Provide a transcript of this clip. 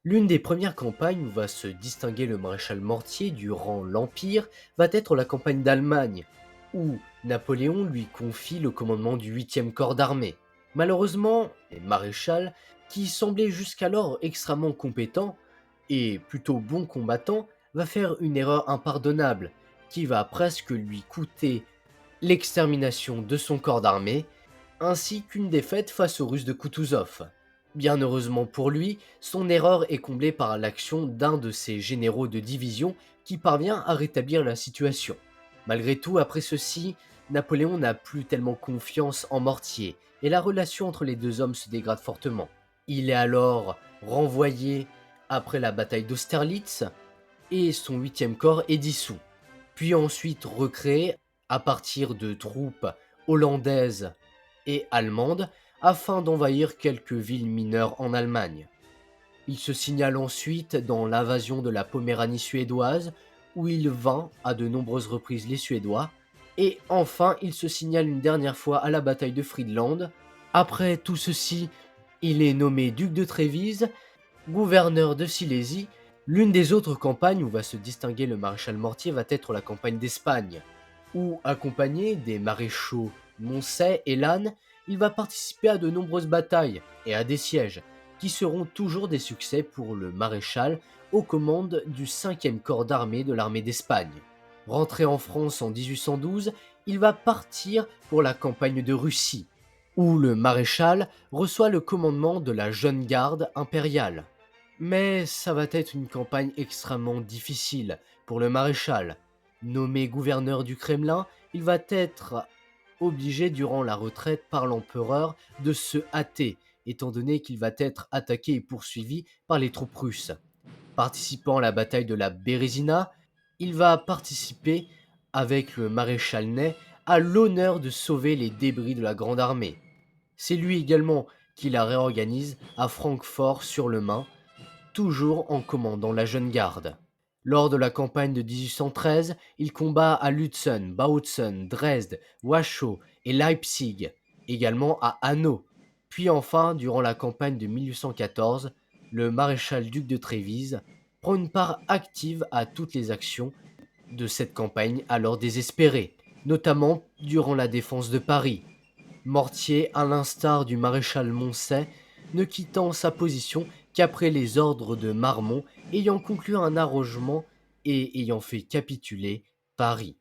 L'une des premières campagnes où va se distinguer le maréchal Mortier durant l'Empire va être la campagne d'Allemagne, où Napoléon lui confie le commandement du 8e corps d'armée. Malheureusement, le maréchal, qui semblait jusqu'alors extrêmement compétent et plutôt bon combattant, va faire une erreur impardonnable, qui va presque lui coûter l'extermination de son corps d'armée, ainsi qu'une défaite face aux Russes de Kutuzov. Bien heureusement pour lui, son erreur est comblée par l'action d'un de ses généraux de division qui parvient à rétablir la situation. Malgré tout, après ceci, Napoléon n'a plus tellement confiance en Mortier et la relation entre les deux hommes se dégrade fortement. Il est alors renvoyé après la bataille d'Austerlitz et son 8e corps est dissous, puis ensuite recréé à partir de troupes hollandaises et allemandes afin d'envahir quelques villes mineures en Allemagne. Il se signale ensuite dans l'invasion de la Poméranie suédoise, où il vainc à de nombreuses reprises les Suédois, et enfin il se signale une dernière fois à la bataille de Friedland. Après tout ceci, il est nommé duc de Trévise, gouverneur de Silésie. L'une des autres campagnes où va se distinguer le maréchal Mortier va être la campagne d'Espagne, où, accompagné des maréchaux Moncey et Lannes, il va participer à de nombreuses batailles et à des sièges, qui seront toujours des succès pour le maréchal aux commandes du 5e corps d'armée de l'armée d'Espagne. Rentré en France en 1812, il va partir pour la campagne de Russie, où le maréchal reçoit le commandement de la jeune garde impériale. Mais ça va être une campagne extrêmement difficile pour le maréchal. Nommé gouverneur du Kremlin, il va être obligé durant la retraite par l'empereur de se hâter, étant donné qu'il va être attaqué et poursuivi par les troupes russes. Participant à la bataille de la Bérésina, il va participer avec le maréchal Ney à l'honneur de sauver les débris de la Grande Armée. C'est lui également qui la réorganise à Francfort-sur-le-Main, toujours en commandant la jeune garde. Lors de la campagne de 1813, il combat à Lutzen, Bautzen, Dresde, Wachau et Leipzig, également à Hanau. Puis enfin, durant la campagne de 1814, le maréchal-duc de Trévise prend une part active à toutes les actions de cette campagne alors désespérée, notamment durant la défense de Paris. Mortier, à l'instar du maréchal Moncey, ne quittant sa position qu'après les ordres de Marmont ayant conclu un arrangement et ayant fait capituler Paris.